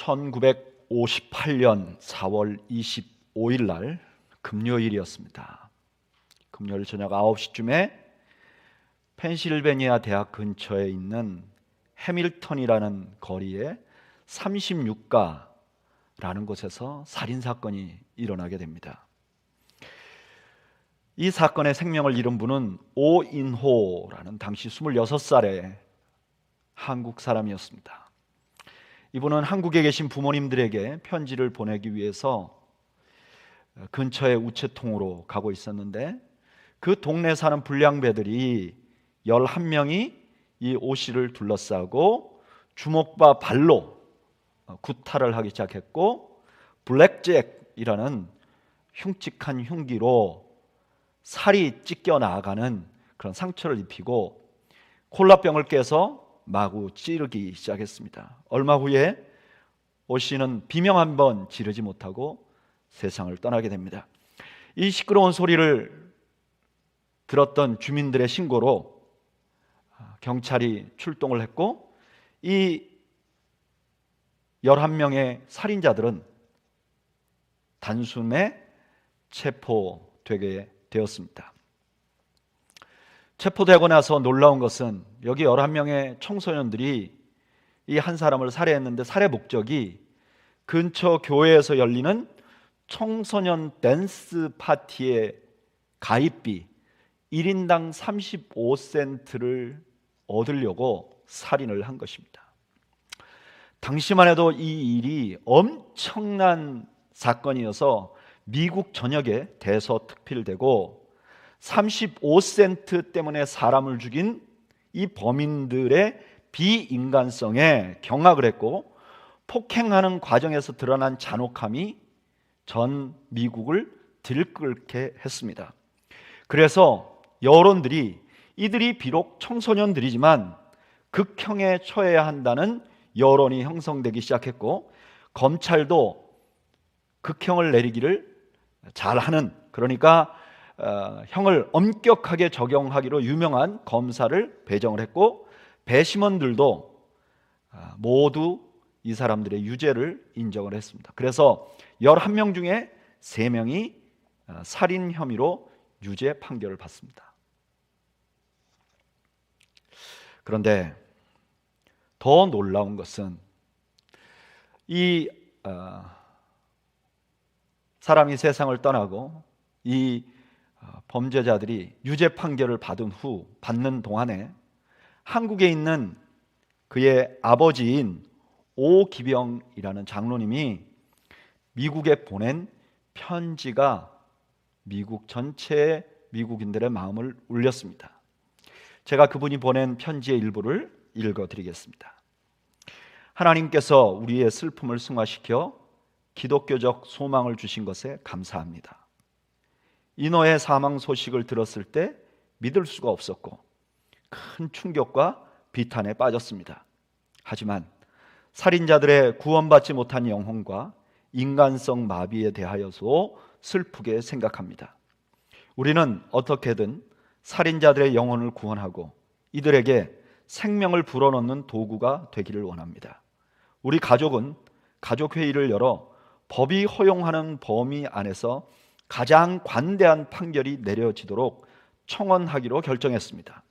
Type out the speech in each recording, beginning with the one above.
1958년 4월 25일 날 금요일이었습니다. 금요일 저녁 9시쯤에 펜실베니아 대학 근처에 있는 해밀턴이라는 거리에 36가라는 곳에서 살인사건이 일어나게 됩니다. 이 사건의 생명을 잃은 분은 오인호라는 당시 26살의 한국 사람이었습니다. 이분은 한국에 계신 부모님들에게 편지를 보내기 위해서 근처의 우체통으로 가고 있었는데, 그 동네에 사는 불량배들이 11명이 이 오 씨를 둘러싸고 주먹과 발로 구타를 하기 시작했고, 블랙잭이라는 흉측한 흉기로 살이 찢겨 나아가는 그런 상처를 입히고 콜라병을 깨서 마구 찌르기 시작했습니다. 얼마 후에 오 씨는 비명 한 번 지르지 못하고 세상을 떠나게 됩니다. 이 시끄러운 소리를 들었던 주민들의 신고로 경찰이 출동을 했고, 이 11명의 살인자들은 단숨에 체포되게 되었습니다. 체포되고 나서 놀라운 것은 여기 11명의 청소년들이 이 한 사람을 살해했는데, 살해 목적이 근처 교회에서 열리는 청소년 댄스 파티의 가입비 1인당 35센트를 얻으려고 살인을 한 것입니다. 당시만 해도 이 일이 엄청난 사건이어서 미국 전역에 대서특필되고, 35센트 때문에 사람을 죽인 이 범인들의 비인간성에 경악을 했고, 폭행하는 과정에서 드러난 잔혹함이 전 미국을 들끓게 했습니다. 그래서 여론들이 이들이 비록 청소년들이지만 극형에 처해야 한다는 여론이 형성되기 시작했고, 검찰도 극형을 내리기를 잘하는, 그러니까 형을 엄격하게 적용하기로 유명한 검사를 배정을 했고, 배심원들도 모두 이 사람들의 유죄를 인정을 했습니다. 그래서 11명 중에 3명이 살인 혐의로 유죄 판결을 받습니다. 그런데 더 놀라운 것은 이 사람이 세상을 떠나고 이 범죄자들이 유죄 판결을 받는 동안에 한국에 있는 그의 아버지인 오기병이라는 장로님이 미국에 보낸 편지가 미국 전체의 미국인들의 마음을 울렸습니다. 제가 그분이 보낸 편지의 일부를 읽어드리겠습니다. 하나님께서 우리의 슬픔을 승화시켜 기독교적 소망을 주신 것에 감사합니다. 인호의 사망 소식을 들었을 때 믿을 수가 없었고 큰 충격과 비탄에 빠졌습니다. 하지만 살인자들의 구원받지 못한 영혼과 인간성 마비에 대하여도 슬프게 생각합니다. 우리는 어떻게든 살인자들의 영혼을 구원하고 이들에게 생명을 불어넣는 도구가 되기를 원합니다. 우리 가족은 가족회의를 열어 법이 허용하는 범위 안에서 가장 관대한 판결이 내려지도록 청원하기로 결정했습니다.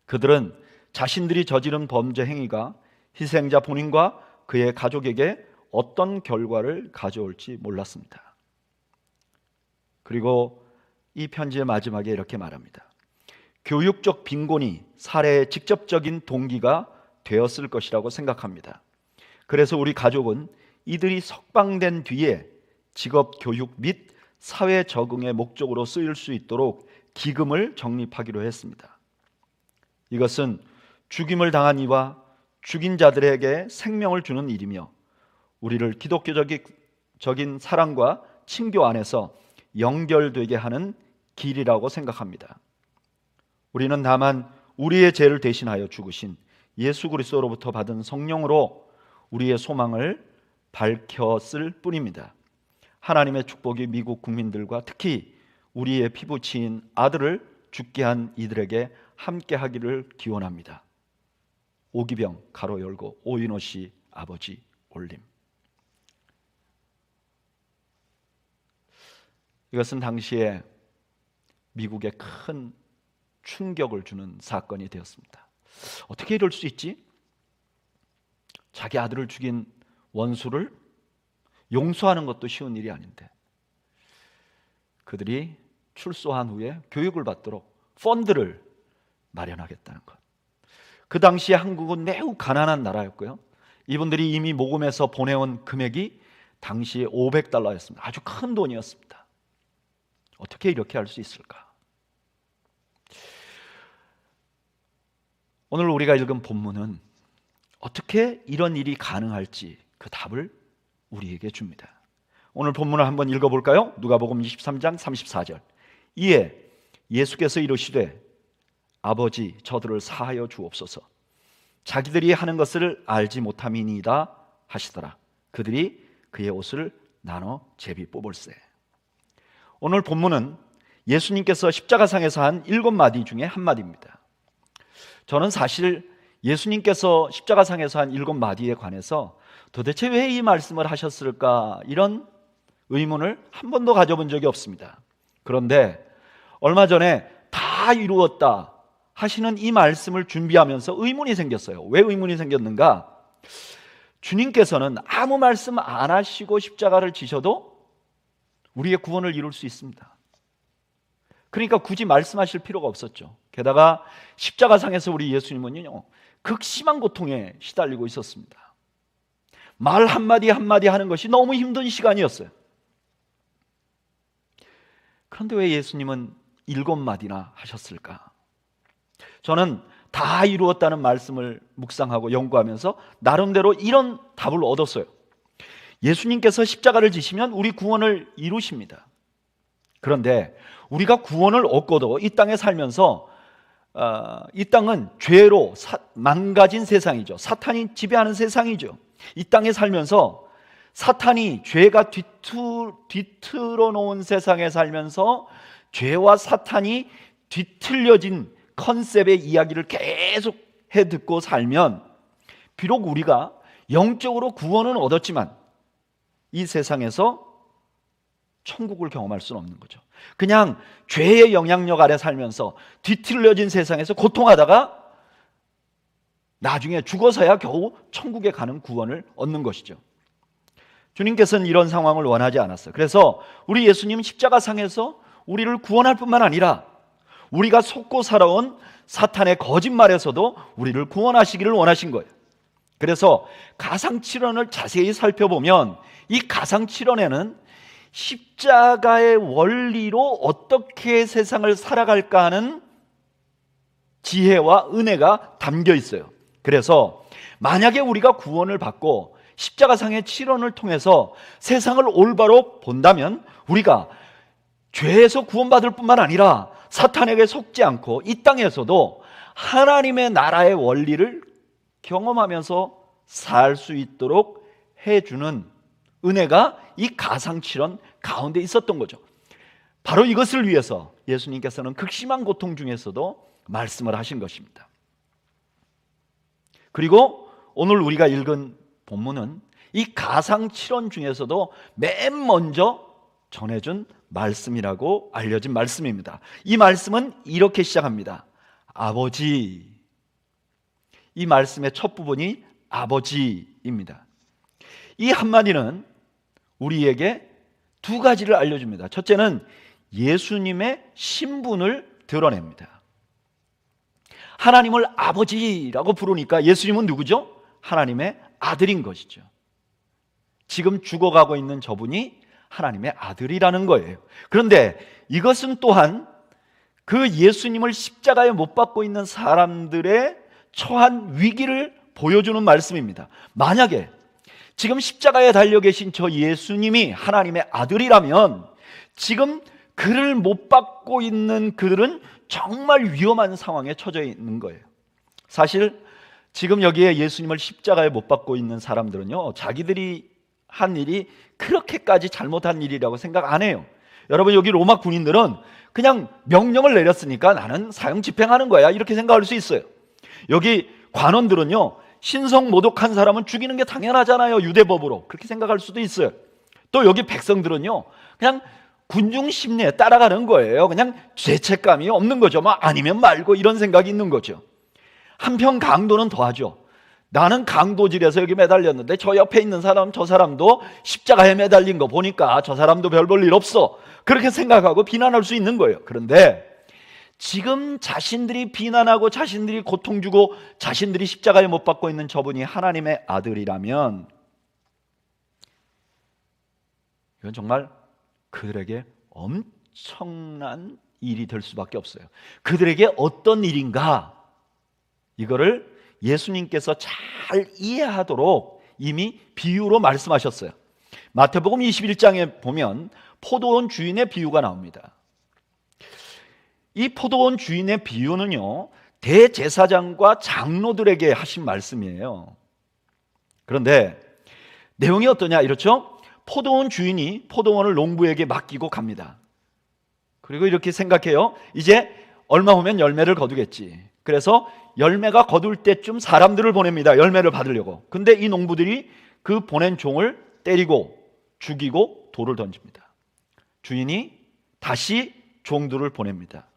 그들은 자신들이 저지른 범죄 행위가 희생자 본인과 그의 가족에게 어떤 결과를 가져올지 몰랐습니다. 그리고 이 편지의 마지막에 이렇게 말합니다. 교육적 빈곤이 살해의 직접적인 동기가 되었을 것이라고 생각합니다. 그래서 우리 가족은 이들이 석방된 뒤에 직업 교육 및 사회 적응의 목적으로 쓰일 수 있도록 기금을 적립하기로 했습니다. 이것은 죽임을 당한 이와 죽인 자들에게 생명을 주는 일이며 우리를 기독교적인 사랑과 친교 안에서 연결되게 하는 길이라고 생각합니다. 우리는 다만 우리의 죄를 대신하여 죽으신 예수 그리스도로부터 받은 성령으로 우리의 소망을 밝혔을 뿐입니다. 하나님의 축복이 미국 국민들과 특히 우리의 피부치인 아들을 죽게 한 이들에게 함께 하기를 기원합니다. 오기병 가로 열고 오인호 씨 아버지 올림. 이것은 당시에 미국에 큰 충격을 주는 사건이 되었습니다. 어떻게 이럴 수 있지? 자기 아들을 죽인 원수를 용서하는 것도 쉬운 일이 아닌데, 그들이 출소한 후에 교육을 받도록 펀드를 마련하겠다는 것. 그 당시에 한국은 매우 가난한 나라였고요, 이분들이 이미 모금해서 보내온 금액이 당시에 $500였습니다. 아주 큰 돈이었습니다. 어떻게 이렇게 할 수 있을까? 오늘 우리가 읽은 본문은 어떻게 이런 일이 가능할지 그 답을 우리에게 줍니다. 오늘 본문을 한번 읽어볼까요? 누가복음 23장 34절. 이에 예수께서 이르시되 아버지 저들을 사하여 주옵소서. 자기들이 하는 것을 알지 못함이니이다 하시더라. 그들이 그의 옷을 나눠 제비 뽑을세. 오늘 본문은 예수님께서 십자가상에서 한 7마디 중에 한 마디입니다. 저는 사실 예수님께서 십자가상에서 한 7마디에 관해서 도대체 왜 이 말씀을 하셨을까, 이런 의문을 한 번도 가져본 적이 없습니다. 그런데 얼마 전에 다 이루었다 하시는 이 말씀을 준비하면서 의문이 생겼어요. 왜 의문이 생겼는가? 주님께서는 아무 말씀 안 하시고 십자가를 지셔도 우리의 구원을 이룰 수 있습니다. 그러니까 굳이 말씀하실 필요가 없었죠. 게다가 십자가상에서 우리 예수님은요, 극심한 고통에 시달리고 있었습니다. 말 한마디 한마디 하는 것이 너무 힘든 시간이었어요. 그런데 왜 예수님은 7마디나 하셨을까? 저는 다 이루었다는 말씀을 묵상하고 연구하면서 나름대로 이런 답을 얻었어요. 예수님께서 십자가를 지시면 우리 구원을 이루십니다. 그런데 우리가 구원을 얻고도 이 땅에 살면서 이 땅은 죄로 망가진 세상이죠. 사탄이 지배하는 세상이죠. 이 땅에 살면서 사탄이, 죄가 뒤틀어 놓은 세상에 살면서 죄와 사탄이 뒤틀려진 컨셉의 이야기를 계속 해 듣고 살면 비록 우리가 영적으로 구원은 얻었지만 이 세상에서 천국을 경험할 수는 없는 거죠. 그냥 죄의 영향력 아래 살면서 뒤틀려진 세상에서 고통하다가 나중에 죽어서야 겨우 천국에 가는 구원을 얻는 것이죠. 주님께서는 이런 상황을 원하지 않았어요. 그래서 우리 예수님은 십자가상에서 우리를 구원할 뿐만 아니라 우리가 속고 살아온 사탄의 거짓말에서도 우리를 구원하시기를 원하신 거예요. 그래서 가상칠언을 자세히 살펴보면 이 가상칠언에는 십자가의 원리로 어떻게 세상을 살아갈까 하는 지혜와 은혜가 담겨 있어요. 그래서 만약에 우리가 구원을 받고 십자가상의 칠언을 통해서 세상을 올바로 본다면 우리가 죄에서 구원받을 뿐만 아니라 사탄에게 속지 않고 이 땅에서도 하나님의 나라의 원리를 경험하면서 살 수 있도록 해주는 은혜가 이 가상칠언 가운데 있었던 거죠. 바로 이것을 위해서 예수님께서는 극심한 고통 중에서도 말씀을 하신 것입니다. 그리고 오늘 우리가 읽은 본문은 이 가상칠언 중에서도 맨 먼저 전해준 말씀이라고 알려진 말씀입니다. 이 말씀은 이렇게 시작합니다. 아버지. 이 말씀의 첫 부분이 아버지입니다. 이 한마디는 우리에게 두 가지를 알려줍니다. 첫째는 예수님의 신분을 드러냅니다. 하나님을 아버지라고 부르니까 예수님은 누구죠? 하나님의 아들인 것이죠. 지금 죽어가고 있는 저분이 하나님의 아들이라는 거예요. 그런데 이것은 또한 그 예수님을 십자가에 못 박고 있는 사람들의 처한 위기를 보여주는 말씀입니다. 만약에 지금 십자가에 달려 계신 저 예수님이 하나님의 아들이라면 지금 그를 못 받고 있는 그들은 정말 위험한 상황에 처져 있는 거예요. 사실 지금 여기에 예수님을 십자가에 못 박고 있는 사람들은요, 자기들이 한 일이 그렇게까지 잘못한 일이라고 생각 안 해요. 여러분, 여기 로마 군인들은 그냥 명령을 내렸으니까 나는 사형 집행하는 거야, 이렇게 생각할 수 있어요. 여기 관원들은요, 신성 모독한 사람은 죽이는 게 당연하잖아요. 유대법으로. 그렇게 생각할 수도 있어요. 또 여기 백성들은요, 그냥 군중 심리에 따라가는 거예요. 그냥 죄책감이 없는 거죠. 뭐 아니면 말고 이런 생각이 있는 거죠. 한편 강도는 더하죠. 나는 강도질에서 여기 매달렸는데 저 옆에 있는 사람, 저 사람도 십자가에 매달린 거 보니까 저 사람도 별 볼 일 없어. 그렇게 생각하고 비난할 수 있는 거예요. 그런데 지금 자신들이 비난하고 자신들이 고통 주고 자신들이 십자가에 못 박고 있는 저분이 하나님의 아들이라면 이건 정말 그들에게 엄청난 일이 될 수밖에 없어요. 그들에게 어떤 일인가, 이거를 예수님께서 잘 이해하도록 이미 비유로 말씀하셨어요. 마태복음 21장에 보면 포도원 주인의 비유가 나옵니다. 이 포도원 주인의 비유는요, 대제사장과 장로들에게 하신 말씀이에요. 그런데 내용이 어떠냐, 이렇죠? 포도원 주인이 포도원을 농부에게 맡기고 갑니다. 그리고 이렇게 생각해요. 이제 얼마 후면 열매를 거두겠지. 그래서 열매가 거둘 때쯤 사람들을 보냅니다. 열매를 받으려고. 근데 이 농부들이 그 보낸 종을 때리고 죽이고 돌을 던집니다. 주인이 다시 종들을 보냅니다.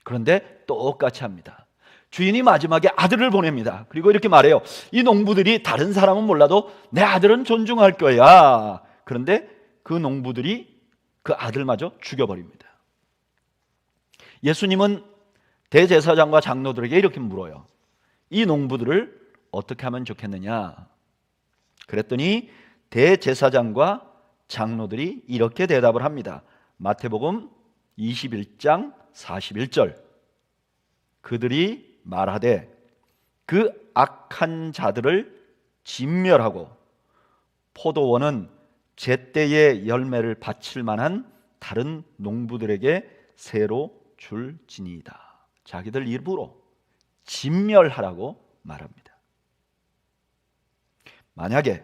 그런데 똑같이 합니다. 주인이 마지막에 아들을 보냅니다. 그리고 이렇게 말해요. 이 농부들이 다른 사람은 몰라도 내 아들은 존중할 거야. 그런데 그 농부들이 그 아들마저 죽여버립니다. 예수님은 대제사장과 장로들에게 이렇게 물어요. 이 농부들을 어떻게 하면 좋겠느냐? 그랬더니 대제사장과 장로들이 이렇게 대답을 합니다. 마태복음 21장 41절. 그들이 말하되 그 악한 자들을 진멸하고 포도원은 제때의 열매를 바칠 만한 다른 농부들에게 새로 줄지니이다. 자기들 일부러 진멸하라고 말합니다. 만약에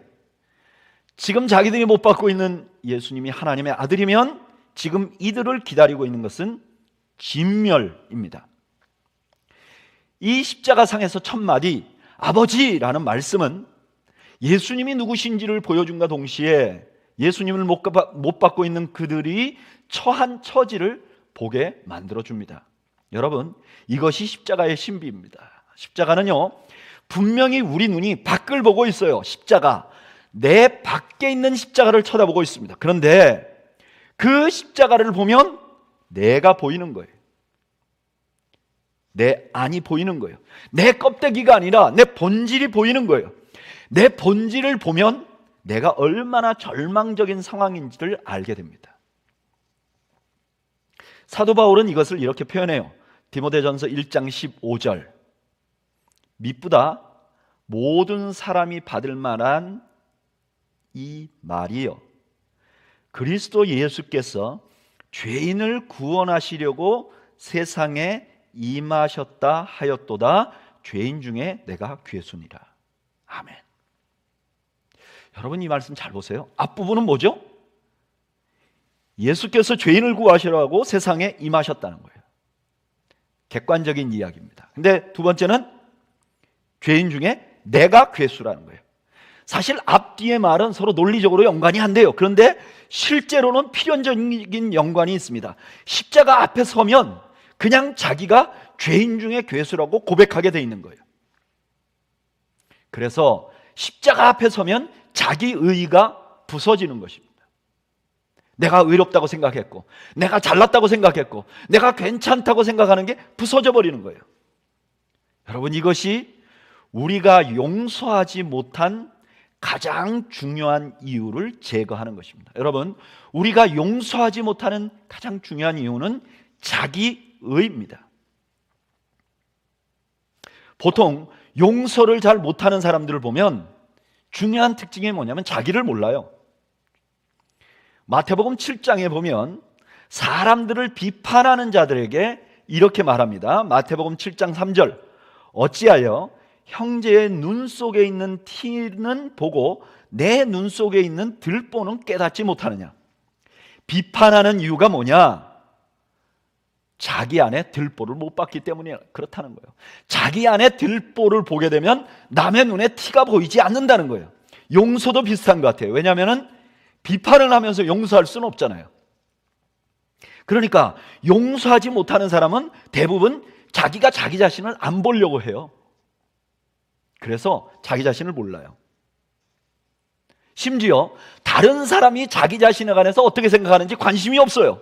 지금 자기들이 못 받고 있는 예수님이 하나님의 아들이면 지금 이들을 기다리고 있는 것은 진멸입니다. 이 십자가상에서 첫 마디 아버지라는 말씀은 예수님이 누구신지를 보여준과 동시에 예수님을 못 받고 있는 그들이 처한 처지를 보게 만들어줍니다. 여러분, 이것이 십자가의 신비입니다. 십자가는요, 분명히 우리 눈이 밖을 보고 있어요. 십자가, 내 밖에 있는 십자가를 쳐다보고 있습니다. 그런데 그 십자가를 보면 내가 보이는 거예요. 내 안이 보이는 거예요. 내 껍데기가 아니라 내 본질이 보이는 거예요. 내 본질을 보면 내가 얼마나 절망적인 상황인지를 알게 됩니다. 사도 바울은 이것을 이렇게 표현해요. 디모데전서 1장 15절. 미쁘다 모든 사람이 받을 만한 이 말이요, 그리스도 예수께서 죄인을 구원하시려고 세상에 임하셨다 하였도다. 죄인 중에 내가 괴순이라. 아멘. 여러분, 이 말씀 잘 보세요. 앞부분은 뭐죠? 예수께서 죄인을 구하시려고 세상에 임하셨다는 거예요. 객관적인 이야기입니다. 근데 두 번째는 죄인 중에 내가 괴수라는 거예요. 사실 앞뒤의 말은 서로 논리적으로 연관이 안 돼요. 그런데 실제로는 필연적인 연관이 있습니다. 십자가 앞에 서면 그냥 자기가 죄인 중에 괴수라고 고백하게 돼 있는 거예요. 그래서 십자가 앞에 서면 자기 의의가 부서지는 것입니다. 내가 의롭다고 생각했고, 내가 잘났다고 생각했고, 내가 괜찮다고 생각하는 게 부서져 버리는 거예요. 여러분, 이것이 우리가 용서하지 못한 가장 중요한 이유를 제거하는 것입니다. 여러분, 우리가 용서하지 못하는 가장 중요한 이유는 자기의입니다. 보통 용서를 잘 못하는 사람들을 보면 중요한 특징이 뭐냐면 자기를 몰라요. 마태복음 7장에 보면 사람들을 비판하는 자들에게 이렇게 말합니다. 마태복음 7장 3절. 어찌하여 형제의 눈 속에 있는 티는 보고 내 눈 속에 있는 들보는 깨닫지 못하느냐. 비판하는 이유가 뭐냐? 자기 안에 들보를 못 봤기 때문에 그렇다는 거예요. 자기 안에 들보를 보게 되면 남의 눈에 티가 보이지 않는다는 거예요. 용서도 비슷한 것 같아요. 왜냐하면 비판을 하면서 용서할 수는 없잖아요. 그러니까 용서하지 못하는 사람은 대부분 자기가 자기 자신을 안 보려고 해요. 그래서 자기 자신을 몰라요. 심지어 다른 사람이 자기 자신에 관해서 어떻게 생각하는지 관심이 없어요.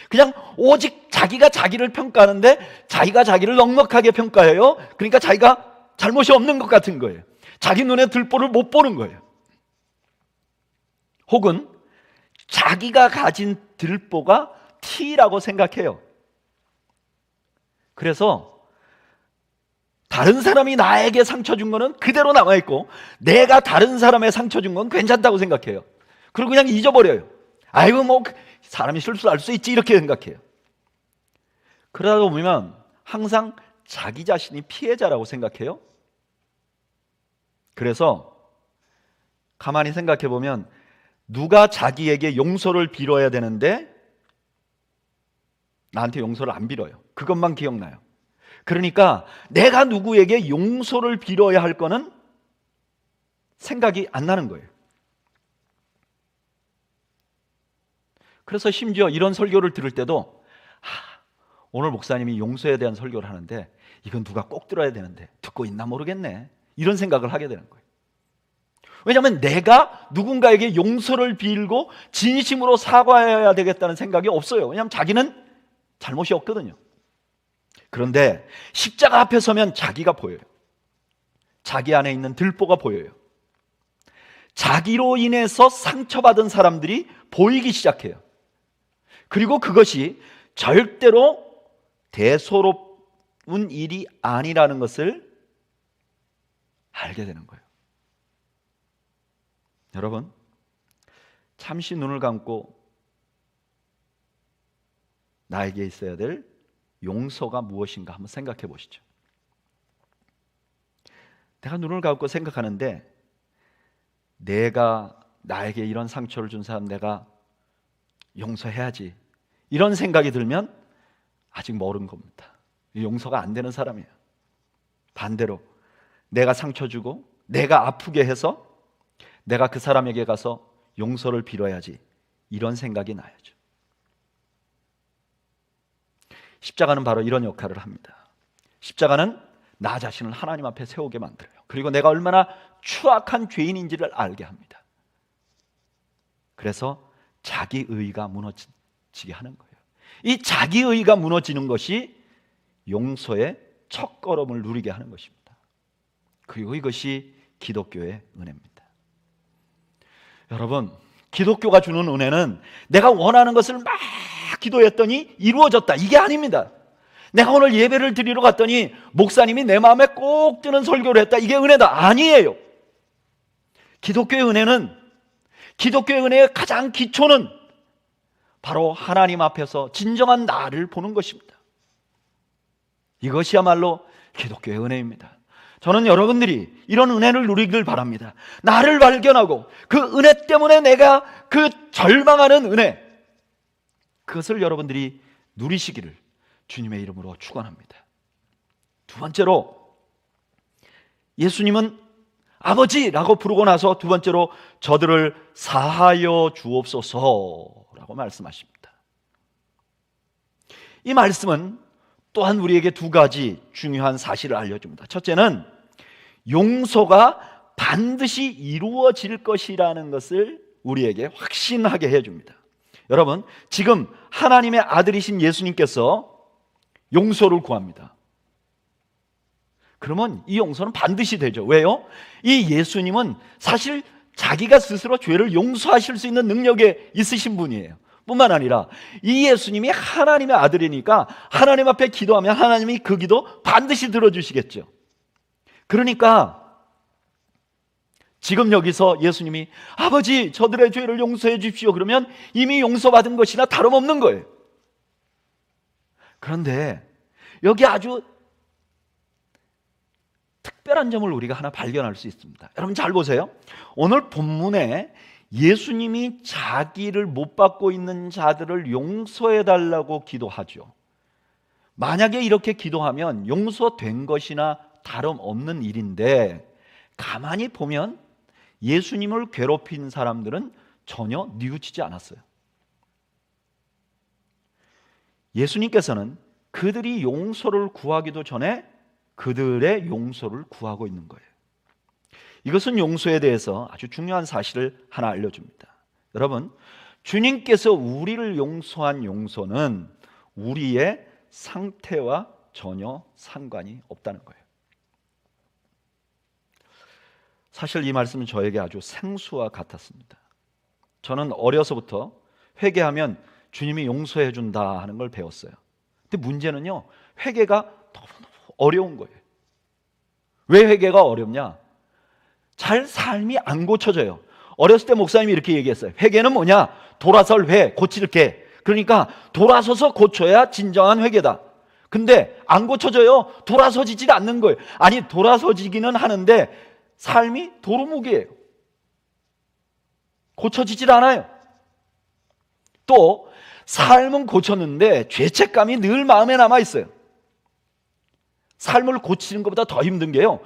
그냥 오직 자기가 자기를 평가하는데 자기가 자기를 넉넉하게 평가해요. 그러니까 자기가 잘못이 없는 것 같은 거예요. 자기 눈에 들보를 못 보는 거예요. 혹은 자기가 가진 들보가 티라고 생각해요. 그래서 다른 사람이 나에게 상처 준 거는 그대로 남아있고 내가 다른 사람의 상처 준 건 괜찮다고 생각해요. 그리고 그냥 잊어버려요. 아이고 뭐 사람이 실수할 수 있지 이렇게 생각해요. 그러다 보면 항상 자기 자신이 피해자라고 생각해요. 그래서 가만히 생각해 보면 누가 자기에게 용서를 빌어야 되는데 나한테 용서를 안 빌어요. 그것만 기억나요. 그러니까 내가 누구에게 용서를 빌어야 할 거는 생각이 안 나는 거예요. 그래서 심지어 이런 설교를 들을 때도 오늘 목사님이 용서에 대한 설교를 하는데 이건 누가 꼭 들어야 되는데 듣고 있나 모르겠네, 이런 생각을 하게 되는 거예요. 왜냐하면 내가 누군가에게 용서를 빌고 진심으로 사과해야 되겠다는 생각이 없어요. 왜냐하면 자기는 잘못이 없거든요. 그런데 십자가 앞에 서면 자기가 보여요. 자기 안에 있는 들보가 보여요. 자기로 인해서 상처받은 사람들이 보이기 시작해요. 그리고 그것이 절대로 대소롭은 일이 아니라는 것을 알게 되는 거예요. 여러분, 잠시 눈을 감고 나에게 있어야 될 용서가 무엇인가 한번 생각해 보시죠. 내가 눈을 감고 생각하는데 내가 나에게 이런 상처를 준 사람 내가 용서해야지, 이런 생각이 들면 아직 모르는 겁니다. 용서가 안 되는 사람이에요. 반대로 내가 상처 주고 내가 아프게 해서 내가 그 사람에게 가서 용서를 빌어야지, 이런 생각이 나야죠. 십자가는 바로 이런 역할을 합니다. 십자가는 나 자신을 하나님 앞에 세우게 만들어요. 그리고 내가 얼마나 추악한 죄인인지를 알게 합니다. 그래서 자기의가 무너지게 하는 거예요. 이 자기의가 무너지는 것이 용서의 첫걸음을 누리게 하는 것입니다. 그리고 이것이 기독교의 은혜입니다. 여러분, 기독교가 주는 은혜는 내가 원하는 것을 막 기도했더니 이루어졌다, 이게 아닙니다. 내가 오늘 예배를 드리러 갔더니 목사님이 내 마음에 꼭 드는 설교를 했다, 이게 은혜다, 아니에요. 기독교의 은혜는, 기독교의 은혜의 가장 기초는 바로 하나님 앞에서 진정한 나를 보는 것입니다. 이것이야말로 기독교의 은혜입니다. 저는 여러분들이 이런 은혜를 누리길 바랍니다. 나를 발견하고 그 은혜 때문에 내가 그 절망하는 은혜, 그것을 여러분들이 누리시기를 주님의 이름으로 축원합니다. 두 번째로, 예수님은 아버지라고 부르고 나서 두 번째로 저들을 사하여 주옵소서라고 말씀하십니다. 이 말씀은 또한 우리에게 두 가지 중요한 사실을 알려줍니다. 첫째는 용서가 반드시 이루어질 것이라는 것을 우리에게 확신하게 해줍니다. 여러분, 지금 하나님의 아들이신 예수님께서 용서를 구합니다. 그러면 이 용서는 반드시 되죠. 왜요? 이 예수님은 사실 자기가 스스로 죄를 용서하실 수 있는 능력에 있으신 분이에요. 뿐만 아니라 이 예수님이 하나님의 아들이니까 하나님 앞에 기도하면 하나님이 그 기도 반드시 들어주시겠죠. 그러니까 지금 여기서 예수님이 아버지 저들의 죄를 용서해 주십시오 그러면 이미 용서받은 것이나 다름없는 거예요. 그런데 여기 아주 특별한 점을 우리가 하나 발견할 수 있습니다. 여러분 잘 보세요. 오늘 본문에 예수님이 자기를 못 받고 있는 자들을 용서해 달라고 기도하죠. 만약에 이렇게 기도하면 용서된 것이나 다름없는 일인데, 가만히 보면 예수님을 괴롭힌 사람들은 전혀 뉘우치지 않았어요. 예수님께서는 그들이 용서를 구하기도 전에 그들의 용서를 구하고 있는 거예요. 이것은 용서에 대해서 아주 중요한 사실을 하나 알려줍니다. 여러분, 주님께서 우리를 용서한 용서는 우리의 상태와 전혀 상관이 없다는 거예요. 사실 이 말씀은 저에게 아주 생수와 같았습니다. 저는 어려서부터 회개하면 주님이 용서해 준다 하는 걸 배웠어요. 근데 문제는요, 회개가 너무너무 어려운 거예요. 왜 회개가 어렵냐? 잘 삶이 안 고쳐져요. 어렸을 때 목사님이 이렇게 얘기했어요. 회개는 뭐냐? 돌아설 회, 고칠 개. 그러니까 돌아서서 고쳐야 진정한 회개다. 근데 안 고쳐져요. 돌아서지질 않는 거예요. 아니, 돌아서지기는 하는데 삶이 도루묵이에요. 고쳐지질 않아요. 또 삶은 고쳤는데 죄책감이 늘 마음에 남아 있어요. 삶을 고치는 것보다 더 힘든 게요,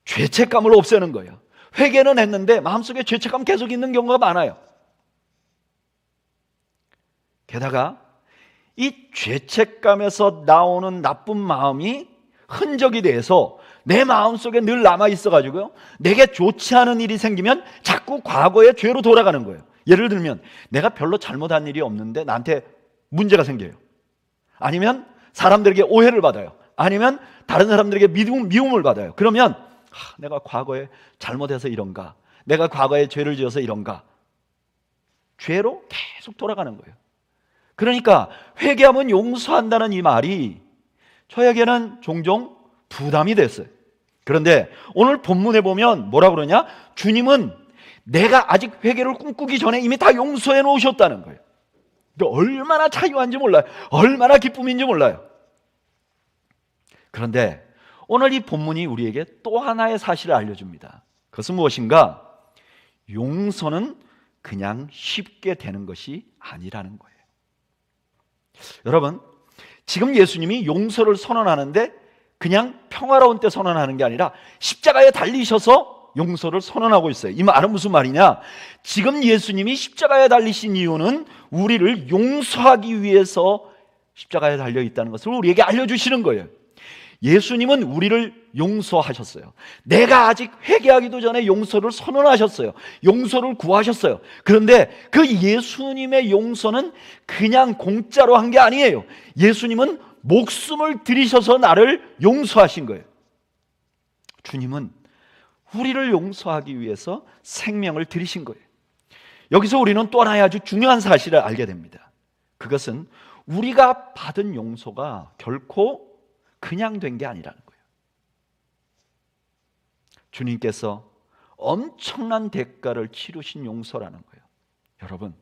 죄책감을 없애는 거예요. 회개는 했는데 마음속에 죄책감 계속 있는 경우가 많아요. 게다가 이 죄책감에서 나오는 나쁜 마음이 흔적이 돼서 내 마음속에 늘 남아 있어가지고요, 내게 좋지 않은 일이 생기면 자꾸 과거의 죄로 돌아가는 거예요. 예를 들면 내가 별로 잘못한 일이 없는데 나한테 문제가 생겨요. 아니면 사람들에게 오해를 받아요. 아니면 다른 사람들에게 미움을 받아요. 그러면 내가 과거에 잘못해서 이런가, 내가 과거에 죄를 지어서 이런가, 죄로 계속 돌아가는 거예요. 그러니까 회개하면 용서한다는 이 말이 저에게는 종종 부담이 됐어요. 그런데 오늘 본문에 보면 뭐라 그러냐? 주님은 내가 아직 회개를 꿈꾸기 전에 이미 다 용서해 놓으셨다는 거예요. 얼마나 자유한지 몰라요. 얼마나 기쁨인지 몰라요. 그런데 오늘 이 본문이 우리에게 또 하나의 사실을 알려줍니다. 그것은 무엇인가? 용서는 그냥 쉽게 되는 것이 아니라는 거예요. 여러분, 지금 예수님이 용서를 선언하는데 그냥 평화로운 때 선언하는 게 아니라 십자가에 달리셔서 용서를 선언하고 있어요. 이 말은 무슨 말이냐? 지금 예수님이 십자가에 달리신 이유는 우리를 용서하기 위해서 십자가에 달려 있다는 것을 우리에게 알려주시는 거예요. 예수님은 우리를 용서하셨어요. 내가 아직 회개하기도 전에 용서를 선언하셨어요. 용서를 구하셨어요. 그런데 그 예수님의 용서는 그냥 공짜로 한 게 아니에요. 예수님은 목숨을 들이셔서 나를 용서하신 거예요. 주님은 우리를 용서하기 위해서 생명을 들이신 거예요. 여기서 우리는 또 하나의 아주 중요한 사실을 알게 됩니다. 그것은 우리가 받은 용서가 결코 그냥 된 게 아니라는 거예요. 주님께서 엄청난 대가를 치르신 용서라는 거예요. 여러분,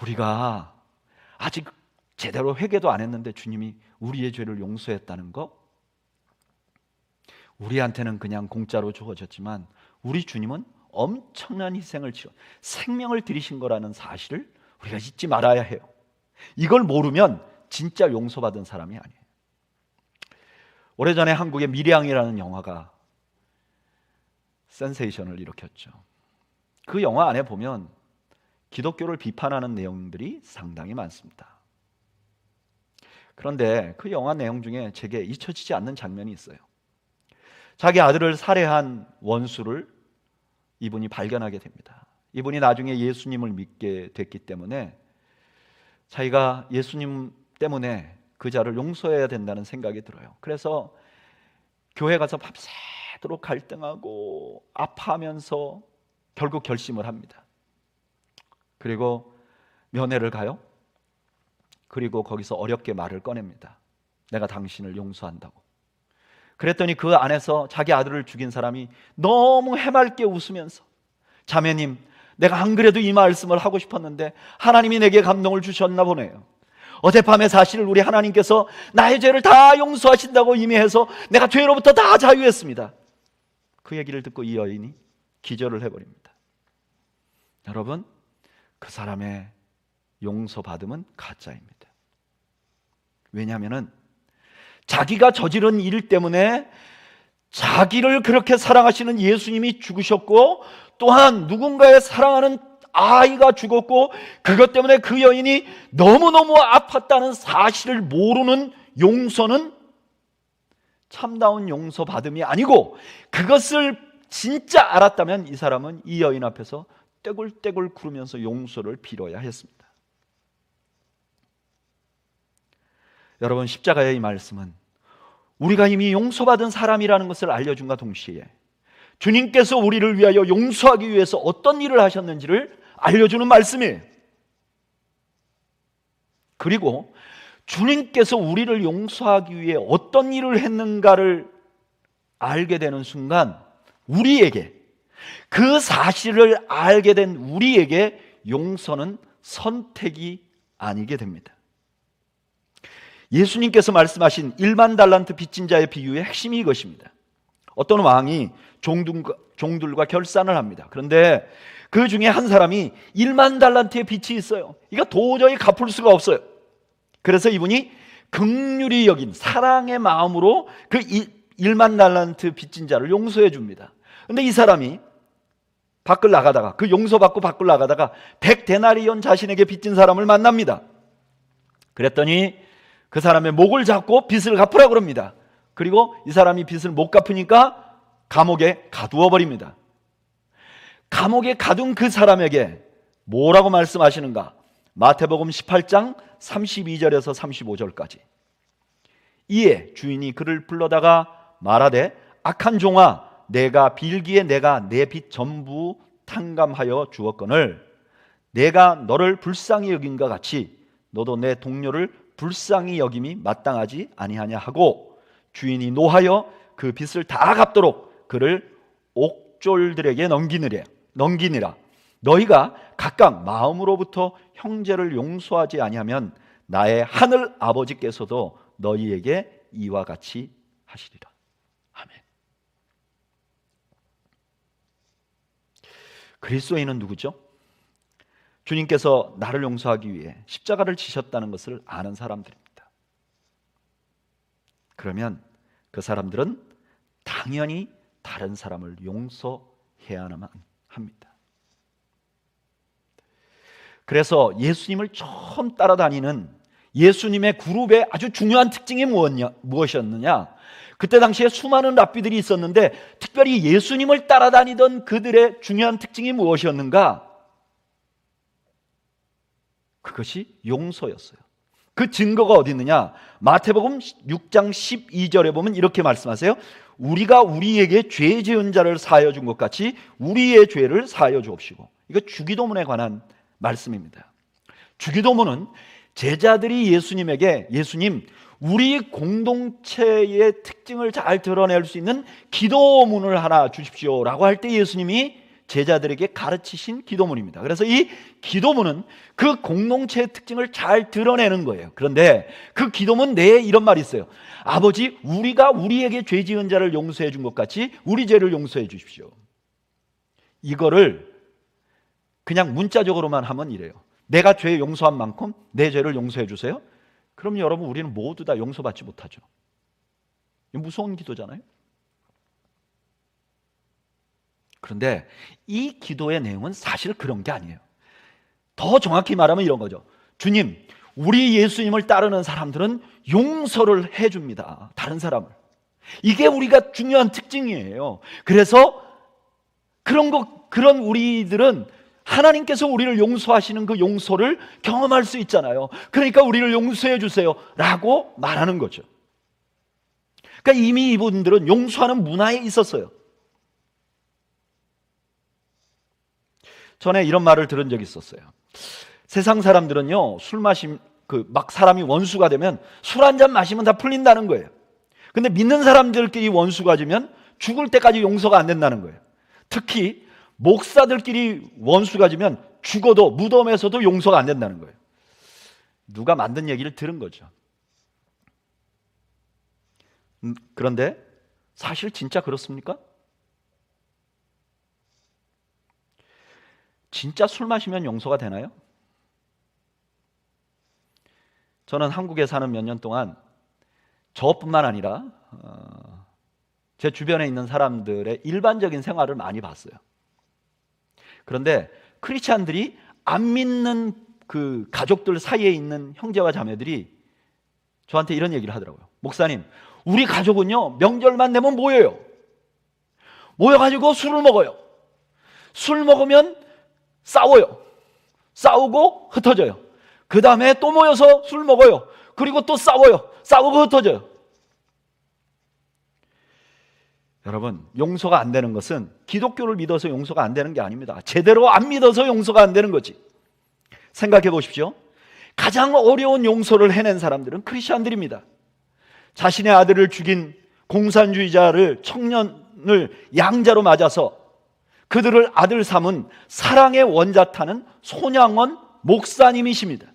우리가 아직 제대로 회개도 안 했는데 주님이 우리의 죄를 용서했다는 거, 우리한테는 그냥 공짜로 주어졌지만 우리 주님은 엄청난 희생을 치러 생명을 들이신 거라는 사실을 우리가 잊지 말아야 해요. 이걸 모르면 진짜 용서받은 사람이 아니에요. 오래전에 한국의 미량이라는 영화가 센세이션을 일으켰죠. 그 영화 안에 보면 기독교를 비판하는 내용들이 상당히 많습니다. 그런데 그 영화 내용 중에 제게 잊혀지지 않는 장면이 있어요. 자기 아들을 살해한 원수를 이분이 발견하게 됩니다. 이분이 나중에 예수님을 믿게 됐기 때문에 자기가 예수님 때문에 그 자를 용서해야 된다는 생각이 들어요. 그래서 교회 가서 밤새도록 갈등하고 아파하면서 결국 결심을 합니다. 그리고 면회를 가요. 그리고 거기서 어렵게 말을 꺼냅니다. 내가 당신을 용서한다고. 그랬더니 그 안에서 자기 아들을 죽인 사람이 너무 해맑게 웃으면서, 자매님, 내가 안 그래도 이 말씀을 하고 싶었는데 하나님이 내게 감동을 주셨나 보네요. 어젯밤의 사실을 우리 하나님께서 나의 죄를 다 용서하신다고 이미 해서 내가 죄로부터 다 자유했습니다. 그 얘기를 듣고 이 여인이 기절을 해버립니다. 여러분, 그 사람의 용서받음은 가짜입니다. 왜냐하면 자기가 저지른 일 때문에 자기를 그렇게 사랑하시는 예수님이 죽으셨고, 또한 누군가의 사랑하는 아이가 죽었고, 그것 때문에 그 여인이 너무너무 아팠다는 사실을 모르는 용서는 참다운 용서받음이 아니고, 그것을 진짜 알았다면 이 사람은 이 여인 앞에서 떼굴떼굴 구르면서 용서를 빌어야 했습니다. 여러분, 십자가의 이 말씀은 우리가 이미 용서받은 사람이라는 것을 알려준과 동시에 주님께서 우리를 위하여 용서하기 위해서 어떤 일을 하셨는지를 알려주는 말씀이에요. 그리고 주님께서 우리를 용서하기 위해 어떤 일을 했는가를 알게 되는 순간, 우리에게, 그 사실을 알게 된 우리에게 용서는 선택이 아니게 됩니다. 예수님께서 말씀하신 1만 달란트 빚진 자의 비유의 핵심이 이것입니다. 어떤 왕이 종들과 결산을 합니다. 그런데 그 중에 한 사람이 1만 달란트의 빚이 있어요. 이거 도저히 갚을 수가 없어요. 그래서 이분이 긍휼히 여긴 사랑의 마음으로 그 1만 달란트 빚진 자를 용서해 줍니다. 그런데 이 사람이 밖을 나가다가, 그 용서받고 밖을 나가다가 100데나리온 자신에게 빚진 사람을 만납니다. 그랬더니 그 사람의 목을 잡고 빚을 갚으라고 그럽니다. 그리고 이 사람이 빚을 못 갚으니까 감옥에 가두어 버립니다. 감옥에 가둔 그 사람에게 뭐라고 말씀하시는가? 마태복음 18장 32절에서 35절까지. 이에 주인이 그를 불러다가 말하되, 악한 종아, 내가 빌기에 내가 내 빚 전부 탕감하여 주었거늘 내가 너를 불쌍히 여긴과 같이 너도 내 동료를 불쌍히 여김이 마땅하지 아니하냐 하고, 주인이 노하여 그 빚을 다 갚도록 그를 옥졸들에게 넘기니라. 너희가 각각 마음으로부터 형제를 용서하지 아니하면 나의 하늘 아버지께서도 너희에게 이와 같이 하시리라. 아멘. 그리스도인은 누구죠? 주님께서 나를 용서하기 위해 십자가를 지셨다는 것을 아는 사람들입니다. 그러면 그 사람들은 당연히 다른 사람을 용서해야만 합니다. 그래서 예수님을 처음 따라다니는 예수님의 그룹의 아주 중요한 특징이 무엇이었느냐? 그때 당시에 수많은 랍비들이 있었는데 특별히 예수님을 따라다니던 그들의 중요한 특징이 무엇이었는가? 그것이 용서였어요. 그 증거가 어디 있느냐? 마태복음 6장 12절에 보면 이렇게 말씀하세요. 우리가 우리에게 죄 지은 자를 사하여 준 것 같이 우리의 죄를 사하여 주옵시고. 이거 주기도문에 관한 말씀입니다. 주기도문은 제자들이 예수님에게, 예수님, 우리 공동체의 특징을 잘 드러낼 수 있는 기도문을 하나 주십시오 라고 할 때 예수님이 제자들에게 가르치신 기도문입니다. 그래서 이 기도문은 그 공동체의 특징을 잘 드러내는 거예요. 그런데 그 기도문 내에 이런 말이 있어요. 아버지, 우리가 우리에게 죄 지은 자를 용서해 준 것 같이 우리 죄를 용서해 주십시오. 이거를 그냥 문자적으로만 하면 이래요. 내가 죄 용서한 만큼 내 죄를 용서해 주세요. 그럼 여러분, 우리는 모두 다 용서받지 못하죠. 무서운 기도잖아요. 그런데 이 기도의 내용은 사실 그런 게 아니에요. 더 정확히 말하면 이런 거죠. 주님, 우리 예수님을 따르는 사람들은 용서를 해줍니다. 다른 사람을. 이게 우리가 중요한 특징이에요. 그래서 그런 우리들은 하나님께서 우리를 용서하시는 그 용서를 경험할 수 있잖아요. 그러니까 우리를 용서해 주세요 라고 말하는 거죠. 그러니까 이미 이분들은 용서하는 문화에 있었어요. 전에 이런 말을 들은 적이 있었어요. 세상 사람들은요, 술 마심, 막 사람이 원수가 되면 술 한 잔 마시면 다 풀린다는 거예요. 근데 믿는 사람들끼리 원수가 되면 죽을 때까지 용서가 안 된다는 거예요. 특히 목사들끼리 원수가 되면 죽어도 무덤에서도 용서가 안 된다는 거예요. 누가 만든 얘기를 들은 거죠. 그런데 사실 진짜 그렇습니까? 진짜 술 마시면 용서가 되나요? 저는 한국에 사는 몇 년 동안 저뿐만 아니라 제 주변에 있는 사람들의 일반적인 생활을 많이 봤어요. 그런데 크리스찬들이 안 믿는 그 가족들 사이에 있는 형제와 자매들이 저한테 이런 얘기를 하더라고요. 목사님, 우리 가족은요 명절만 되면 모여요. 모여가지고 술을 먹어요. 술 먹으면 싸워요. 싸우고 흩어져요. 그 다음에 또 모여서 술 먹어요. 그리고 또 싸워요. 싸우고 흩어져요. 여러분, 용서가 안 되는 것은 기독교를 믿어서 용서가 안 되는 게 아닙니다. 제대로 안 믿어서 용서가 안 되는 거지. 생각해 보십시오. 가장 어려운 용서를 해낸 사람들은 크리스천들입니다. 자신의 아들을 죽인 공산주의자를 청년을 양자로 맞아서 그들을 아들 삼은 사랑의 원자타는 손양원 목사님이십니다.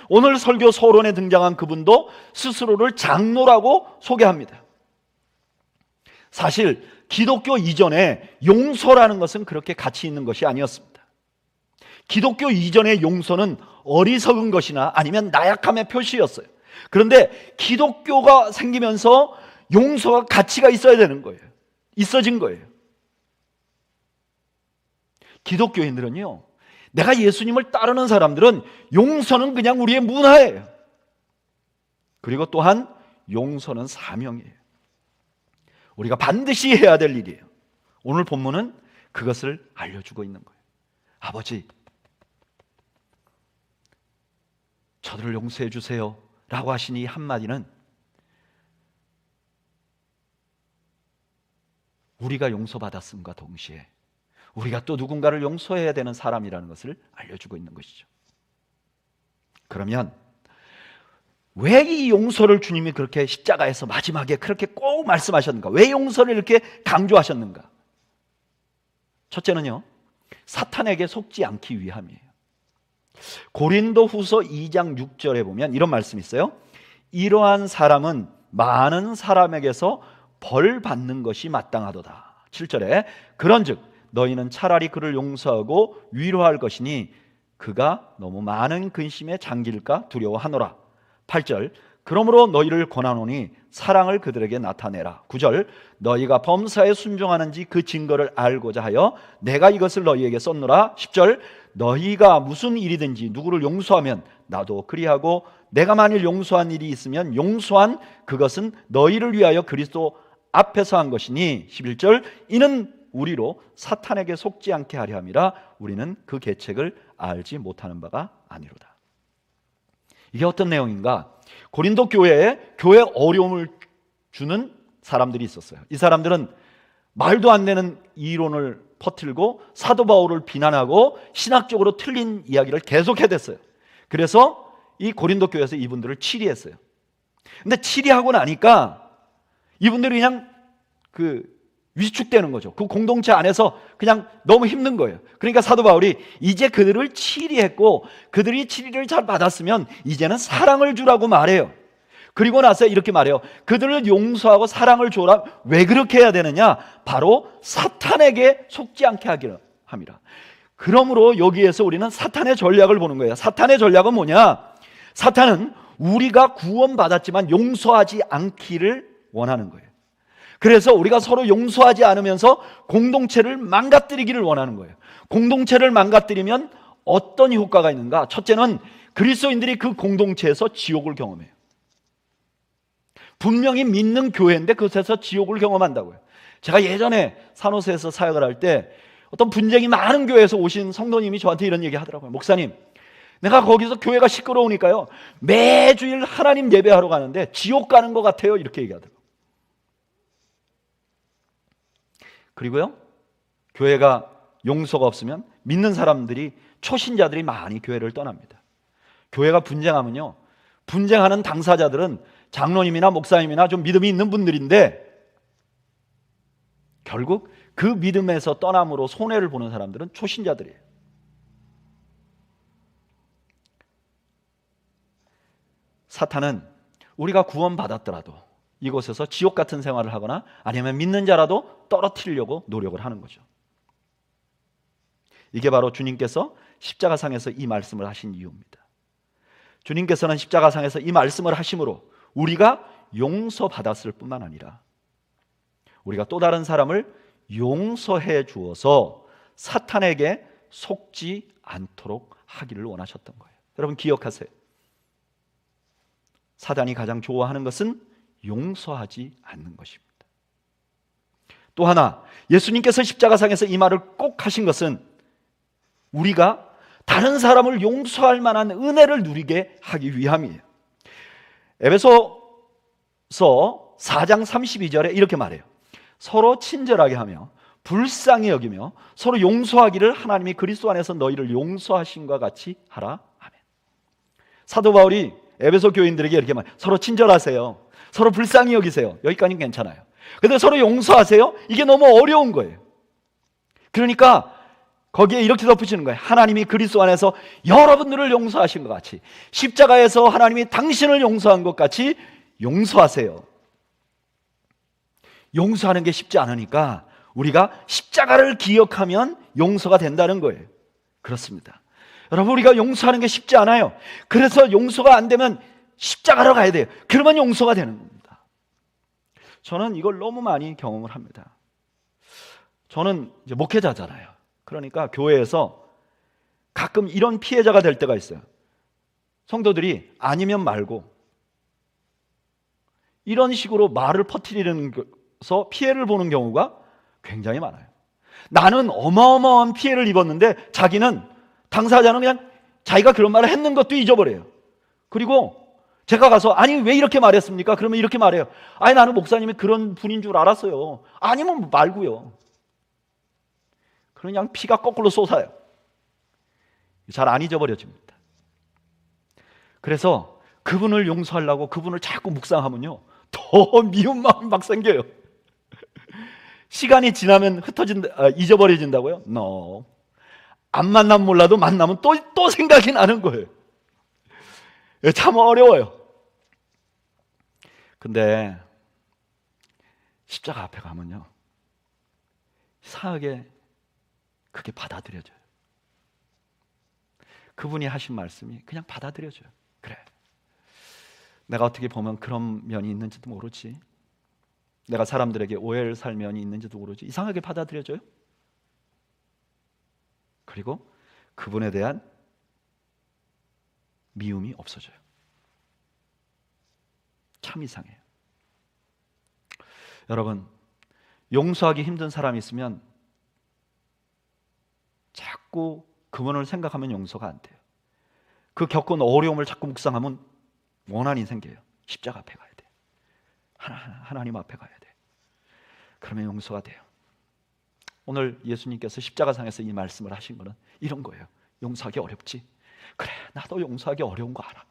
오늘 설교 서론에 등장한 그분도 스스로를 장로라고 소개합니다. 사실 기독교 이전에 용서라는 것은 그렇게 가치 있는 것이 아니었습니다. 기독교 이전의 용서는 어리석은 것이나 아니면 나약함의 표시였어요. 그런데 기독교가 생기면서 용서가 가치가 있어야 되는 거예요. 있어진 거예요. 기독교인들은요, 내가 예수님을 따르는 사람들은 용서는 그냥 우리의 문화예요. 그리고 또한 용서는 사명이에요. 우리가 반드시 해야 될 일이에요. 오늘 본문은 그것을 알려주고 있는 거예요. 아버지, 저들을 용서해 주세요 라고 하신 이 한마디는 우리가 용서받았음과 동시에 우리가 또 누군가를 용서해야 되는 사람이라는 것을 알려주고 있는 것이죠. 그러면 왜 이 용서를 주님이 그렇게 십자가에서 마지막에 그렇게 꼭 말씀하셨는가? 왜 용서를 이렇게 강조하셨는가? 첫째는요, 사탄에게 속지 않기 위함이에요. 고린도후서 2장 6절에 보면 이런 말씀이 있어요. 이러한 사람은 많은 사람에게서 벌 받는 것이 마땅하도다. 7절에 그런즉 너희는 차라리 그를 용서하고 위로할 것이니 그가 너무 많은 근심에 잠길까 두려워하노라. 8절 그러므로 너희를 권하노니 사랑을 그들에게 나타내라. 9절 너희가 범사에 순종하는지 그 증거를 알고자 하여 내가 이것을 너희에게 썼노라. 10절 너희가 무슨 일이든지 누구를 용서하면 나도 그리하고 내가 만일 용서한 일이 있으면 용서한 그것은 너희를 위하여 그리스도 앞에서 한 것이니. 11절 이는 우리로 사탄에게 속지 않게 하려 함이라. 우리는 그 계책을 알지 못하는 바가 아니로다. 이게 어떤 내용인가? 고린도 교회에 어려움을 주는 사람들이 있었어요. 이 사람들은 말도 안 되는 이론을 퍼뜨리고 사도 바울을 비난하고 신학적으로 틀린 이야기를 계속 해댔어요. 그래서 이 고린도 교회에서 이분들을 치리했어요. 근데 치리하고 나니까 이분들이 그냥 위축되는 거죠. 그 공동체 안에서 그냥 너무 힘든 거예요. 그러니까 사도 바울이 이제 그들을 치리했고 그들이 치리를 잘 받았으면 이제는 사랑을 주라고 말해요. 그리고 나서 이렇게 말해요. 그들을 용서하고 사랑을 줘라. 왜 그렇게 해야 되느냐? 바로 사탄에게 속지 않게 하기를 함이라. 그러므로 여기에서 우리는 사탄의 전략을 보는 거예요. 사탄의 전략은 뭐냐? 사탄은 우리가 구원받았지만 용서하지 않기를 원하는 거예요. 그래서 우리가 서로 용서하지 않으면서 공동체를 망가뜨리기를 원하는 거예요. 공동체를 망가뜨리면 어떤 효과가 있는가? 첫째는 그리스도인들이 그 공동체에서 지옥을 경험해요. 분명히 믿는 교회인데 그곳에서 지옥을 경험한다고요. 제가 예전에 산호세에서 사역을 할 때 어떤 분쟁이 많은 교회에서 오신 성도님이 저한테 이런 얘기 하더라고요. 목사님, 내가 거기서 교회가 시끄러우니까요 매주일 하나님 예배하러 가는데 지옥 가는 것 같아요. 이렇게 얘기하더라고요. 그리고요, 교회가 용서가 없으면 믿는 사람들이, 초신자들이 많이 교회를 떠납니다. 교회가 분쟁하면요, 분쟁하는 당사자들은 장로님이나 목사님이나 좀 믿음이 있는 분들인데 결국 그 믿음에서 떠남으로 손해를 보는 사람들은 초신자들이에요. 사탄은 우리가 구원받았더라도 이곳에서 지옥 같은 생활을 하거나 아니면 믿는 자라도 떨어뜨리려고 노력을 하는 거죠. 이게 바로 주님께서 십자가상에서 이 말씀을 하신 이유입니다. 주님께서는 십자가상에서 이 말씀을 하심으로 우리가 용서받았을 뿐만 아니라 우리가 또 다른 사람을 용서해 주어서 사탄에게 속지 않도록 하기를 원하셨던 거예요. 여러분 기억하세요. 사단이 가장 좋아하는 것은 용서하지 않는 것입니다. 또 하나, 예수님께서 십자가상에서 이 말을 꼭 하신 것은 우리가 다른 사람을 용서할 만한 은혜를 누리게 하기 위함이에요. 에베소서 4장 32절에 이렇게 말해요. 서로 친절하게 하며 불쌍히 여기며 서로 용서하기를 하나님이 그리스도 안에서 너희를 용서하신과 같이 하라. 아멘. 사도 바울이 에베소 교인들에게 이렇게 말해요. 서로 친절하세요. 서로 불쌍히 여기세요. 여기까지는 괜찮아요. 근데 서로 용서하세요? 이게 너무 어려운 거예요. 그러니까 거기에 이렇게 덧붙이는 거예요. 하나님이 그리스도 안에서 여러분들을 용서하신 것 같이, 십자가에서 하나님이 당신을 용서한 것 같이 용서하세요. 용서하는 게 쉽지 않으니까 우리가 십자가를 기억하면 용서가 된다는 거예요. 그렇습니다. 여러분, 우리가 용서하는 게 쉽지 않아요. 그래서 용서가 안 되면 십자가로 가야 돼요. 그러면 용서가 되는 겁니다. 저는 이걸 너무 많이 경험을 합니다. 저는 이제 목회자잖아요. 그러니까 교회에서 가끔 이런 피해자가 될 때가 있어요. 성도들이 아니면 말고 이런 식으로 말을 퍼뜨리면서 피해를 보는 경우가 굉장히 많아요. 나는 어마어마한 피해를 입었는데 자기는, 당사자는 그냥 자기가 그런 말을 했는 것도 잊어버려요. 그리고 제가 가서 아니 왜 이렇게 말했습니까? 그러면 이렇게 말해요. 아니 나는 목사님이 그런 분인 줄 알았어요. 아니면 말고요. 그냥 피가 거꾸로 쏟아요. 잘 안 잊어버려집니다. 그래서 그분을 용서하려고 그분을 자꾸 묵상하면요 더 미운 마음이 막 생겨요. 시간이 지나면 잊어버려진다고요? No. 안 만나면 몰라도 만나면 또 생각이 나는 거예요. 참 어려워요. 근데 십자가 앞에 가면요 이상하게 그게 받아들여져요. 그분이 하신 말씀이 그냥 받아들여져요. 그래, 내가 어떻게 보면 그런 면이 있는지도 모르지, 내가 사람들에게 오해를 살 면이 있는지도 모르지, 이상하게 받아들여져요. 그리고 그분에 대한 미움이 없어져요. 참 이상해요. 여러분, 용서하기 힘든 사람이 있으면 자꾸 그분을 생각하면 용서가 안 돼요. 그 겪은 어려움을 자꾸 묵상하면 원한이 생겨요. 십자가 앞에 가야 돼요. 하나님 앞에 가야 돼요. 그러면 용서가 돼요. 오늘 예수님께서 십자가상에서 이 말씀을 하신 거는 이런 거예요. 용서하기 어렵지? 그래, 나도 용서하기 어려운 거 알아.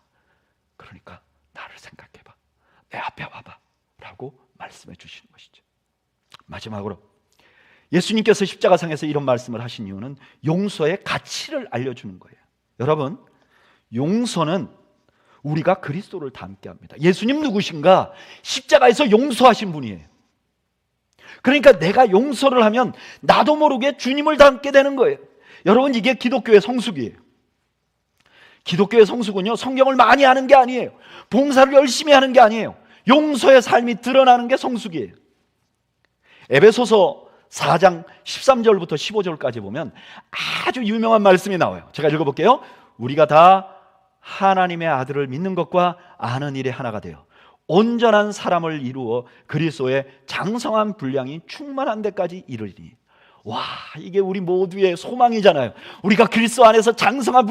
그러니까 나를 생각해봐, 내 앞에 와봐 라고 말씀해 주시는 것이죠. 마지막으로 예수님께서 십자가상에서 이런 말씀을 하신 이유는 용서의 가치를 알려주는 거예요. 여러분, 용서는 우리가 그리스도를 닮게 합니다. 예수님 누구신가? 십자가에서 용서하신 분이에요. 그러니까 내가 용서를 하면 나도 모르게 주님을 닮게 되는 거예요. 여러분, 이게 기독교의 성숙이에요. 기독교의 성숙은요 성경을 많이 하는 게 아니에요. 봉사를 열심히 하는 게 아니에요. 용서의 삶이 드러나는 게 성숙이에요. 에베소서 4장 13절부터 15절까지 보면 아주 유명한 말씀이 나와요. 제가 읽어볼게요. 우리가 다 하나님의 아들을 믿는 것과 아는 일에 하나가 되어 온전한 사람을 이루어 그리스도의 장성한 분량이 충만한 데까지 이르리니. 와, 이게 우리 모두의 소망이잖아요. 우리가 그리스도 안에서 장성한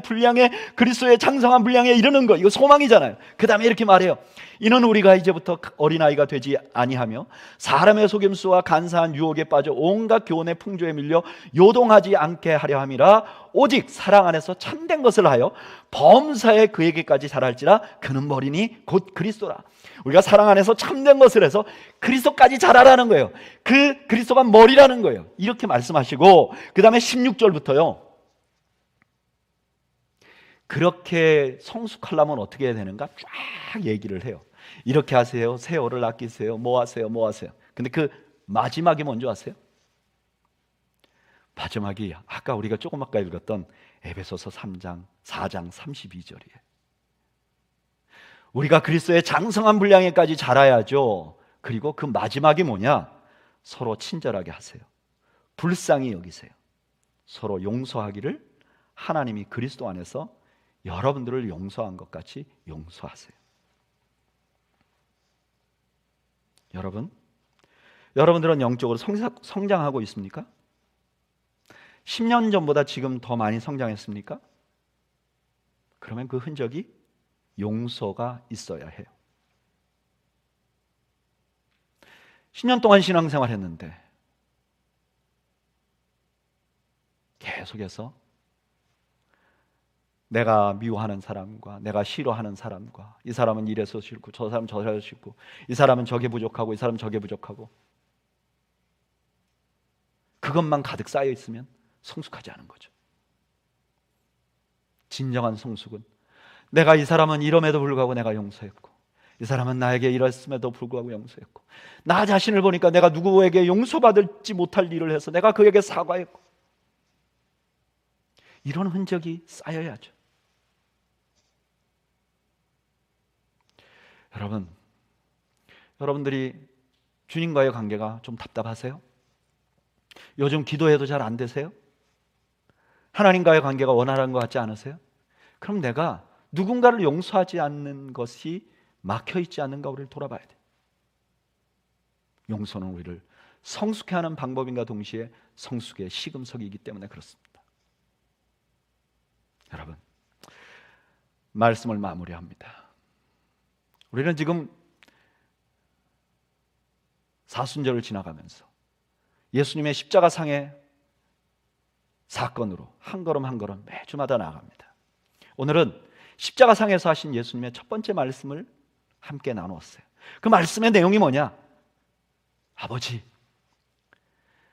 분량에 그리스도의 장성한 분량에 이르는 거, 이거 소망이잖아요. 그 다음에 이렇게 말해요. 이는 우리가 이제부터 어린아이가 되지 아니하며 사람의 속임수와 간사한 유혹에 빠져 온갖 교훈의 풍조에 밀려 요동하지 않게 하려 함이라. 오직 사랑 안에서 참된 것을 하여 범사에 그에게까지 자랄지라. 그는 머리니 곧 그리스도라. 우리가 사랑 안에서 참된 것을 해서 그리스도까지 자라라는 거예요. 그 그리스도가 머리라는 거예요. 이렇게 말씀하시고 그 다음에 16절부터요 그렇게 성숙하려면 어떻게 해야 되는가 쫙 얘기를 해요. 이렇게 하세요. 세월을 아끼세요. 뭐 하세요. 뭐 하세요. 근데 그 마지막이 뭔지 아세요? 마지막이 아까 우리가 조금 아까 읽었던 에베소서 4장 32절이에요. 우리가 그리스도의 장성한 분량에까지 자라야죠. 그리고 그 마지막이 뭐냐? 서로 친절하게 하세요. 불쌍히 여기세요. 서로 용서하기를 하나님이 그리스도 안에서 여러분들을 용서한 것 같이 용서하세요. 여러분들은 영적으로 성장하고 있습니까? 10년 전보다 지금 더 많이 성장했습니까? 그러면 그 흔적이 용서가 있어야 해요. 10년 동안 신앙생활 했는데 계속해서 내가 미워하는 사람과 내가 싫어하는 사람과 이 사람은 이래서 싫고 저 사람은 저래서 싫고 이 사람은 저게 부족하고 이 사람은 저게 부족하고 그것만 가득 쌓여 있으면 성숙하지 않은 거죠. 진정한 성숙은 내가 이 사람은 이럼에도 불구하고 내가 용서했고 이 사람은 나에게 이랬음에도 불구하고 용서했고 나 자신을 보니까 내가 누구에게 용서받지 못할 일을 해서 내가 그에게 사과했고 이런 흔적이 쌓여야죠. 여러분들이 주님과의 관계가 좀 답답하세요? 요즘 기도해도 잘 안 되세요? 하나님과의 관계가 원활한 것 같지 않으세요? 그럼 내가 누군가를 용서하지 않는 것이 막혀있지 않는가 우리를 돌아봐야 돼요. 용서는 우리를 성숙해 하는 방법인가 동시에 성숙의 시금석이기 때문에 그렇습니다. 여러분, 말씀을 마무리합니다. 우리는 지금 사순절을 지나가면서 예수님의 십자가상의 사건으로 한 걸음 한 걸음 매주마다 나아갑니다. 오늘은 십자가상에서 하신 예수님의 첫 번째 말씀을 함께 나누었어요. 그 말씀의 내용이 뭐냐? 아버지,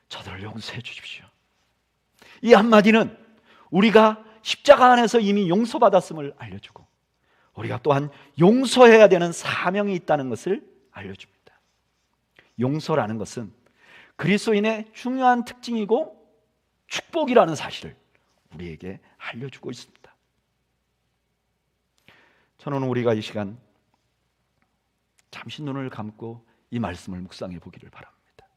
저들을 용서해 주십시오. 이 한마디는 우리가 십자가 안에서 이미 용서받았음을 알려주고 우리가 또한 용서해야 되는 사명이 있다는 것을 알려줍니다. 용서라는 것은 그리스도인의 중요한 특징이고 축복이라는 사실을 우리에게 알려주고 있습니다. 저는 우리가 이 시간 잠시 눈을 감고 이 말씀을 묵상해 보기를 바랍니다.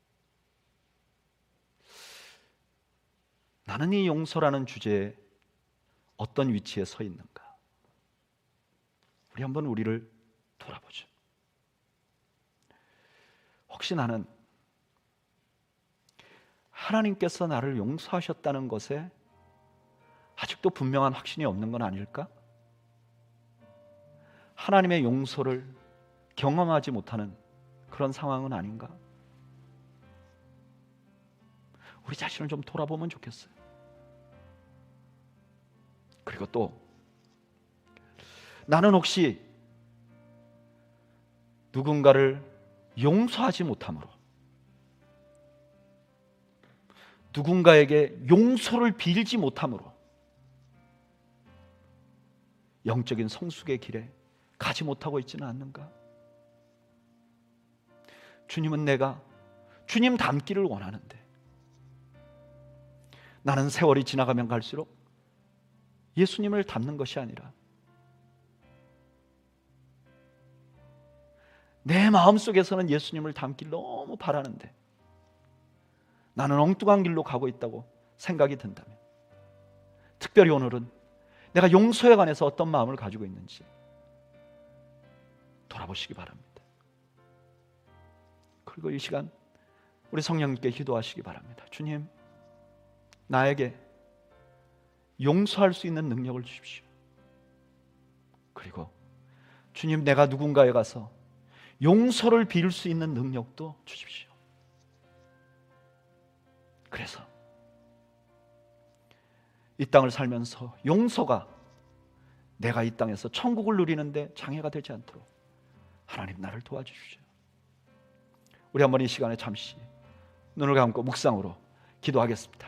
나는 이 용서라는 주제에 어떤 위치에 서 있는가? 우리 한번 우리를 돌아보죠. 혹시 나는 하나님께서 나를 용서하셨다는 것에 아직도 분명한 확신이 없는 건 아닐까? 하나님의 용서를 경험하지 못하는 그런 상황은 아닌가? 우리 자신을 좀 돌아보면 좋겠어요. 그리고 또 나는 혹시 누군가를 용서하지 못함으로 누군가에게 용서를 빌지 못함으로 영적인 성숙의 길에 가지 못하고 있지는 않는가? 주님은 내가 주님 닮기를 원하는데 나는 세월이 지나가면 갈수록 예수님을 닮는 것이 아니라 내 마음속에서는 예수님을 닮길 너무 바라는데 나는 엉뚱한 길로 가고 있다고 생각이 든다면 특별히 오늘은 내가 용서에 관해서 어떤 마음을 가지고 있는지 돌아보시기 바랍니다. 그리고 이 시간 우리 성령님께 기도하시기 바랍니다. 주님, 나에게 용서할 수 있는 능력을 주십시오. 그리고 주님, 내가 누군가에 가서 용서를 빌 수 있는 능력도 주십시오. 그래서 이 땅을 살면서 용서가 내가 이 땅에서 천국을 누리는데 장애가 되지 않도록 하나님 나를 도와주십시오. 우리 한번 이 시간에 잠시 눈을 감고 묵상으로 기도하겠습니다.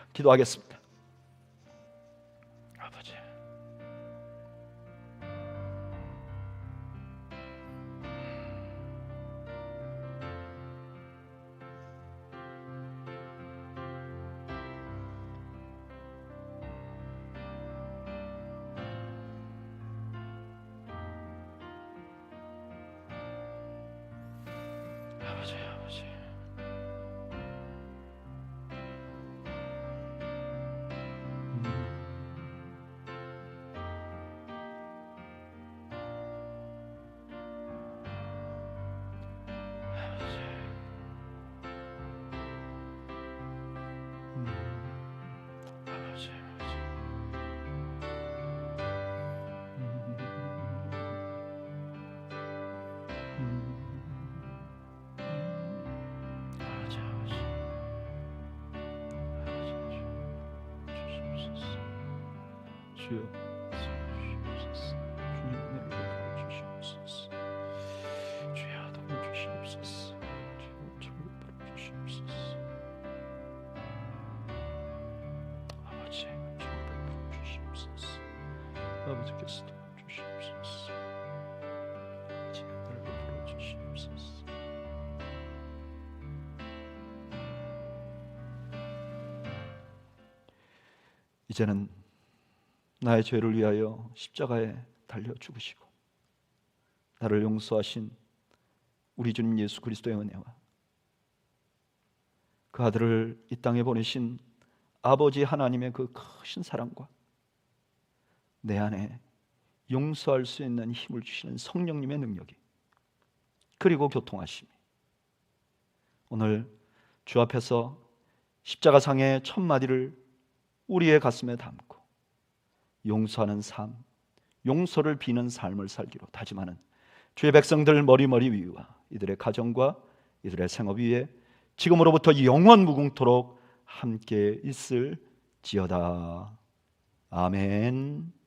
아버지, 주여 주시옵소서. 주님 은혜를 베풀어 주시옵소서. 주여 도와 주시옵소서. 주여 저를 베풀어 주시옵소서. 아버지 저를 베풀어 주시옵소서. 아버지께서 도와 주시옵소서. 아버지 은혜를 베풀어 주시옵소서. 이제는 나의 죄를 위하여 십자가에 달려 죽으시고 나를 용서하신 우리 주님 예수 그리스도의 은혜와 그 아들을 이 땅에 보내신 아버지 하나님의 그 크신 사랑과 내 안에 용서할 수 있는 힘을 주시는 성령님의 능력이 그리고 교통하심이 오늘 주 앞에서 십자가상의 첫 마디를 우리의 가슴에 담고 용서하는 삶, 용서를 비는 삶을 살기로 다짐하는 주의 백성들 머리머리 위와 이들의 가정과 이들의 생업 위에 지금으로부터 영원 무궁토록 함께 있을지어다. 아멘.